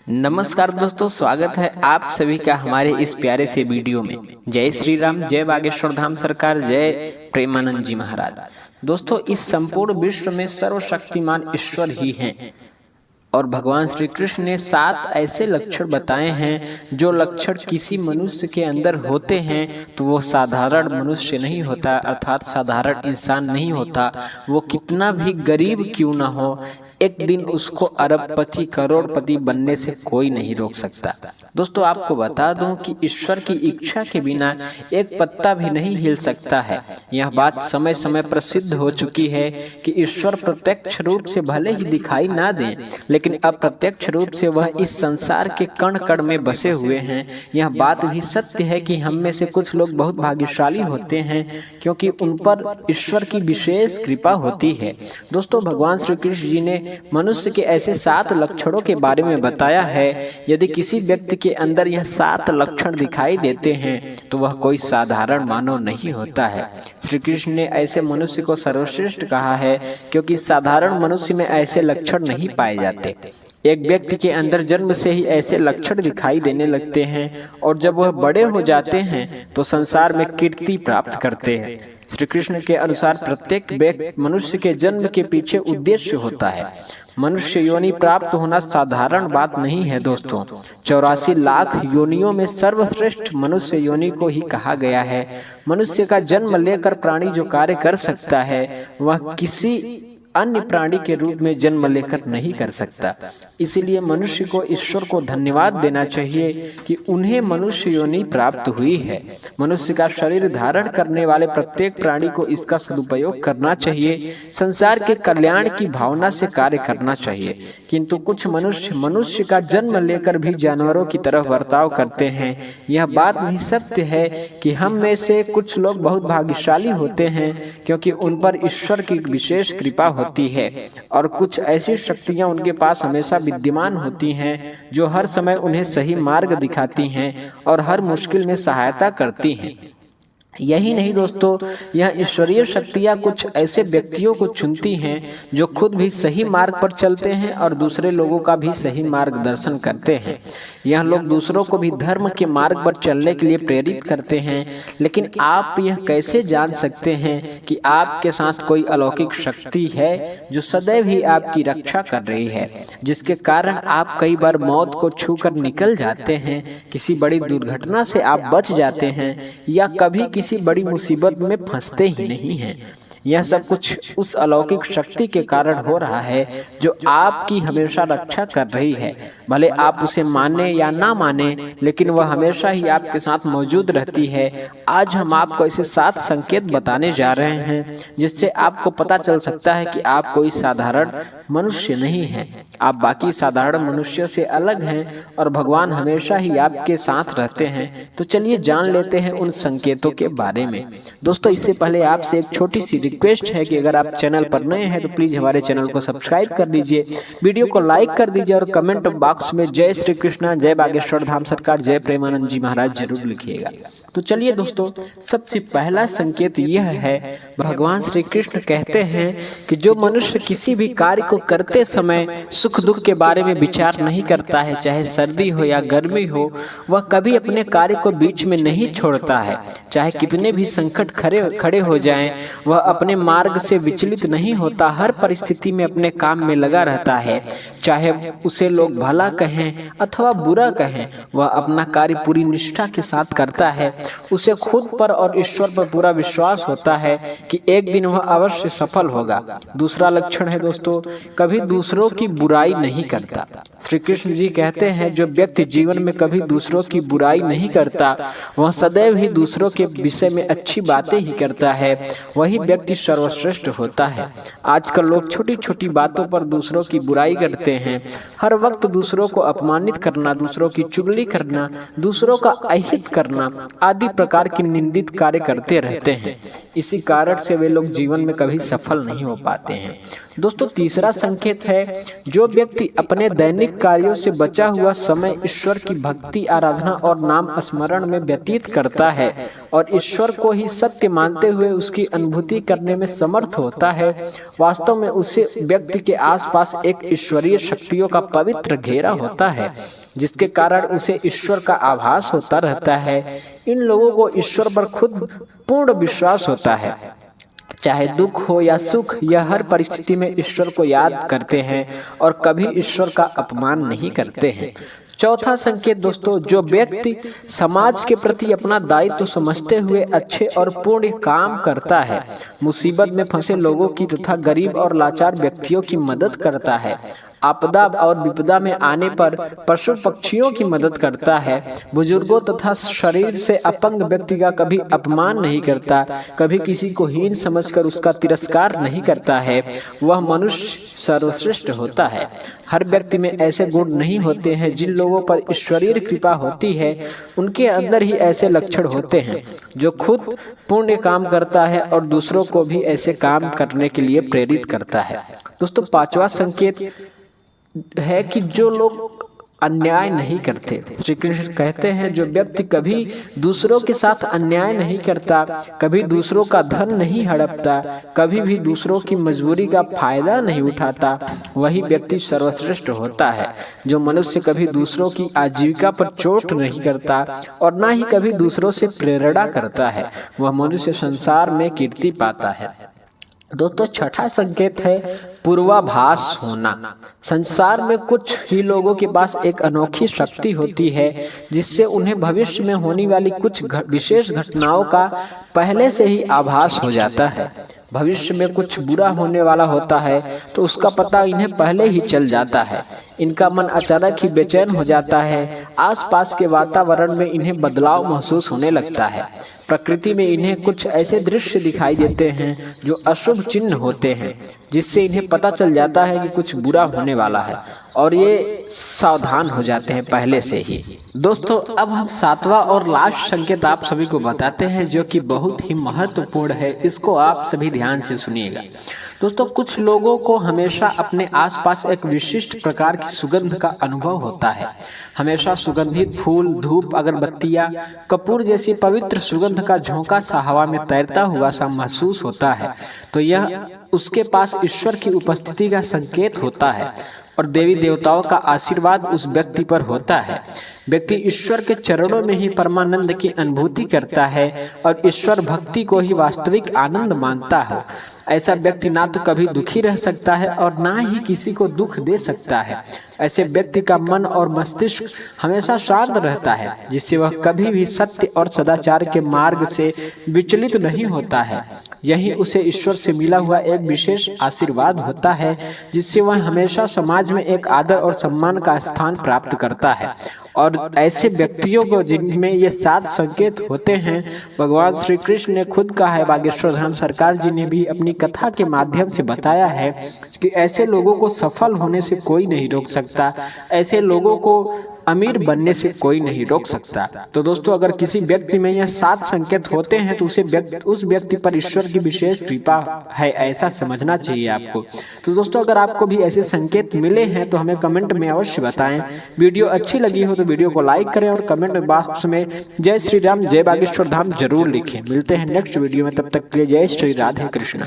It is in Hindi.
नमस्कार दोस्तों, स्वागत है आप सभी का हमारे इस प्यारे से वीडियो में। जय श्री राम, जय बागेश्वर धाम सरकार, जय प्रेमानंद जी महाराज। दोस्तों, इस संपूर्ण विश्व में सर्वशक्तिमान ईश्वर ही हैं और भगवान श्री कृष्ण ने 7 ऐसे लक्षण बताए हैं जो लक्षण किसी मनुष्य के अंदर होते हैं तो वो साधारण मनुष्य नहीं होता, अर्थात साधारण इंसान नहीं होता। वो कितना भी गरीब क्यों ना हो, एक दिन उसको अरबपति करोड़पति बनने से कोई नहीं रोक सकता। दोस्तों, आपको बता दूं कि ईश्वर की इच्छा के बिना एक पत्ता भी नहीं हिल सकता है। यह बात समय समय पर सिद्ध हो चुकी है कि ईश्वर प्रत्यक्ष रूप से भले ही दिखाई ना दें, लेकिन अप्रत्यक्ष रूप से वह इस संसार के कण कण में बसे हुए हैं। यह बात भी सत्य है कि हम में से कुछ लोग बहुत भाग्यशाली होते हैं क्योंकि उन पर ईश्वर की विशेष कृपा होती है। दोस्तों, भगवान श्री कृष्ण जी ने मनुष्य के ऐसे 7 लक्षणों के बारे में बताया है। यदि किसी व्यक्ति के अंदर यह 7 लक्षण दिखाई देते हैं तो वह कोई साधारण मानव नहीं होता है। श्री कृष्ण ने ऐसे मनुष्य को सर्वश्रेष्ठ कहा है क्योंकि साधारण मनुष्य में ऐसे लक्षण नहीं पाए जाते। एक व्यक्ति के अंदर जन्म से ही ऐसे लक्षण दिखाई देने लगते हैं और जब वह बड़े हो जाते हैं तो संसार में कीर्ति प्राप्त करते हैं। श्री कृष्ण के अनुसार प्रत्येक मनुष्य के जन्म के पीछे उद्देश्य होता है। मनुष्य योनि प्राप्त होना साधारण बात नहीं है। दोस्तों, 84 लाख योनियों में सर्वश्रेष्ठ मनुष्य योनि को ही कहा गया है। मनुष्य का जन्म लेकर प्राणी जो कार्य कर सकता है वह किसी अन्य प्राणी के रूप में जन्म लेकर नहीं कर सकता। इसीलिए मनुष्य को ईश्वर को धन्यवाद देना चाहिए कि उन्हें मनुष्य योनि प्राप्त हुई है। मनुष्य का शरीर धारण करने वाले प्रत्येक प्राणी को इसका सदुपयोग करना चाहिए, संसार के कल्याण की भावना से कार्य करना चाहिए। किंतु कुछ मनुष्य का जन्म लेकर भी जानवरों की तरह बर्ताव करते हैं। यह बात भी सत्य है कि हम में से कुछ लोग बहुत भाग्यशाली होते हैं क्योंकि उन पर ईश्वर की विशेष कृपा होती है और कुछ ऐसी शक्तियां उनके पास हमेशा विद्यमान होती हैं जो हर समय उन्हें सही मार्ग दिखाती हैं और हर मुश्किल में सहायता करती हैं। यही नहीं दोस्तों, यह ईश्वरीय शक्तियाँ कुछ ऐसे व्यक्तियों को चुनती हैं जो खुद भी सही मार्ग पर चलते हैं और दूसरे लोगों का भी सही मार्गदर्शन करते हैं। यह लोग दूसरों को भी धर्म के मार्ग पर चलने के लिए प्रेरित करते हैं। लेकिन आप यह कैसे जान सकते हैं कि आपके साथ कोई अलौकिक शक्ति है जो सदैव ही आपकी रक्षा कर रही है, जिसके कारण आप कई बार मौत को छूकर निकल जाते हैं, किसी बड़ी दुर्घटना से आप बच जाते हैं या कभी किसी बड़ी मुसीबत में फंसते ही नहीं हैं। यह सब कुछ उस अलौकिक शक्ति के कारण हो रहा है जो आपकी हमेशा रक्षा कर रही है। भले आप उसे माने या ना माने, लेकिन वह हमेशा ही आपके साथ मौजूद रहती है। आज हम आपको ऐसे 7 संकेत बताने जा रहे हैं जिससे आपको पता चल सकता है कि आप कोई साधारण मनुष्य नहीं हैं। आप बाकी साधारण मनुष्यों से अलग हैं और भगवान हमेशा ही आपके साथ रहते हैं। तो चलिए जान लेते हैं उन संकेतों के बारे में। दोस्तों, इससे पहले आपसे एक छोटी सी रिक्वेस्ट है कि अगर आप चैनल पर नए हैं तो प्लीज हमारे चैनल को सब्सक्राइब कर लीजिए, वीडियो को लाइक कर दीजिए और कमेंट बॉक्स में जय श्री कृष्णा, जय बागेश्वर धाम सरकार, जय प्रेमानंद जी महाराज जरूर लिखिएगा। तो चलिए दोस्तों, सबसे पहला संकेत यह है, भगवान श्री कृष्ण कहते हैं कि जो मनुष्य किसी भी कार्य को करते समय सुख दुख के बारे में विचार नहीं करता है, चाहे सर्दी हो या गर्मी हो, वह कभी अपने कार्य को बीच में नहीं छोड़ता है। चाहे कितने भी संकट खड़े हो जाएं, वह अपने मार्ग से विचलित नहीं होता, हर परिस्थिति में अपने काम में लगा रहता है। चाहे उसे लोग भला कहें अथवा बुरा कहें, वह अपना कार्य पूरी निष्ठा के साथ करता है। उसे खुद पर और ईश्वर पर पूरा विश्वास होता है कि एक दिन वह अवश्य सफल होगा। दूसरा लक्षण है दोस्तों, कभी दूसरों की बुराई नहीं करता। श्री कृष्ण जी कहते हैं, जो व्यक्ति जीवन में कभी दूसरों की बुराई नहीं करता, वह सदैव ही दूसरों के विषय में अच्छी बातें ही करता है, वही व्यक्ति सर्वश्रेष्ठ होता है। आजकल लोग छोटी छोटी बातों पर दूसरों की बुराई करते हैं। हर वक्त दूसरों को अपमानित करना, दूसरों की चुगली करना, दूसरों का अहित करना आदि प्रकार की निंदित कार्य करते रहते हैं। इसी कारण से वे लोग जीवन में कभी सफल नहीं हो पाते हैं। दोस्तों, तीसरा संकेत है, जो व्यक्ति अपने दैनिक कार्यों से बचा हुआ समय ईश्वर की भक्ति, आराधना और नाम स्मरण में व्यतीत करता है, और ईश्वर को ही सत्य मानते हुए उसकी अनुभूति करने में समर्थ होता है, वास्तव में उसे व्यक्ति के आसपास एक ईश्वरीय शक्तियों का पवित्र घेरा होता है, जिसके कारण उसे ईश्वर का आभास होता रहता है। इन लोगों को ईश्वर पर खुद पूर्ण विश्वास होता है। चाहे दुख हो या सुख, यह हर परिस्थिति में ईश्वर को याद करते हैं और कभी ईश्वर का अपमान नहीं करते हैं। चौथा संकेत दोस्तों, जो व्यक्ति समाज के प्रति अपना दायित्व तो समझते हुए अच्छे और पूर्ण काम करता है, मुसीबत में फंसे लोगों की तथा गरीब और लाचार व्यक्तियों की मदद करता है, आपदा और विपदा में आने पर पशु पक्षियों की मदद करता है, बुजुर्गों तथा शरीर से अपंग व्यक्ति का कभी अपमान नहीं करता, कभी किसी को हीन समझकर उसका तिरस्कार नहीं करता है, वह मनुष्य सर्वश्रेष्ठ होता है। हर व्यक्ति में ऐसे गुण नहीं होते हैं। जिन लोगों पर ईश्वरीय कृपा होती है, उनके अंदर ही ऐसे लक्षण होते हैं, जो खुद पुण्य काम करता है और दूसरों को भी ऐसे काम करने के लिए प्रेरित करता है। दोस्तों, पांचवा संकेत है कि जो लोग अन्याय नहीं करते। श्री कृष्ण कहते हैं, जो व्यक्ति कभी दूसरों के साथ अन्याय नहीं करता, कभी दूसरों का धन नहीं हड़पता, कभी भी दूसरों की मजबूरी का फायदा नहीं उठाता, वही व्यक्ति सर्वश्रेष्ठ होता है। जो मनुष्य कभी दूसरों की आजीविका पर चोट नहीं करता और ना ही कभी दूसरों से प्रेरणा करता है, वह मनुष्य संसार में कीर्ति पाता है। दोस्तों, छठा संकेत है पूर्वाभास होना। संसार में कुछ ही लोगों के पास एक अनोखी शक्ति होती है, जिससे उन्हें भविष्य में होने वाली कुछ विशेष घटनाओं का पहले से ही आभास हो जाता है। भविष्य में कुछ बुरा होने वाला होता है तो उसका पता इन्हें पहले ही चल जाता है। इनका मन अचानक ही बेचैन हो जाता है। आसपास के वातावरण में इन्हें बदलाव महसूस होने लगता है। प्रकृति में इन्हें कुछ ऐसे दृश्य दिखाई देते हैं जो अशुभ चिन्ह होते हैं, जिससे इन्हें पता चल जाता है कि कुछ बुरा होने वाला है और ये सावधान हो जाते हैं पहले से ही। दोस्तों, अब हम सातवां और लास्ट संकेत आप सभी को बताते हैं, जो कि बहुत ही महत्वपूर्ण है। इसको आप सभी ध्यान से सुनिएगा। दोस्तों, कुछ लोगों को हमेशा अपने आसपास एक विशिष्ट प्रकार की सुगंध का अनुभव होता है। हमेशा सुगंधित फूल, धूप, अगरबत्तियां, कपूर जैसी पवित्र सुगंध का झोंका सा हवा में तैरता हुआ सा महसूस होता है, तो यह उसके पास ईश्वर की उपस्थिति का संकेत होता है और देवी देवताओं का आशीर्वाद उस व्यक्ति पर होता है। व्यक्ति ईश्वर के चरणों में ही परमानंद की अनुभूति करता है और ईश्वर भक्ति को ही वास्तविक आनंद मानता है। ऐसा व्यक्ति ना तो कभी दुखी रह सकता है और ना ही किसी को दुख दे सकता है। ऐसे व्यक्ति का मन और मस्तिष्क हमेशा शांत रहता है, जिससे वह कभी भी सत्य और सदाचार के मार्ग से विचलित नहीं होता है। यही उसे ईश्वर से मिला हुआ एक विशेष आशीर्वाद होता है, जिससे वह हमेशा समाज में एक आदर और सम्मान का स्थान प्राप्त करता है। और ऐसे व्यक्तियों को जिनमें ये 7 संकेत होते हैं, भगवान श्री कृष्ण ने खुद कहा है, बागेश्वर धाम सरकार जी ने भी अपनी कथा के माध्यम से बताया है कि ऐसे लोगों को सफल होने से कोई नहीं रोक सकता, ऐसे लोगों को अमीर बनने से कोई नहीं रोक सकता। तो दोस्तों, अगर किसी व्यक्ति में यह 7 संकेत होते हैं तो उस व्यक्ति पर ईश्वर की विशेष कृपा है, ऐसा समझना चाहिए आपको। तो दोस्तों, अगर आपको भी ऐसे संकेत मिले हैं तो हमें कमेंट में अवश्य बताएं। वीडियो अच्छी लगी हो तो वीडियो को लाइक करें और कमेंट बॉक्स में जय श्री राम, जय बागेश्वर धाम जरूर लिखें। मिलते हैं नेक्स्ट वीडियो में, तब तक के लिए जय श्री राधे कृष्ण।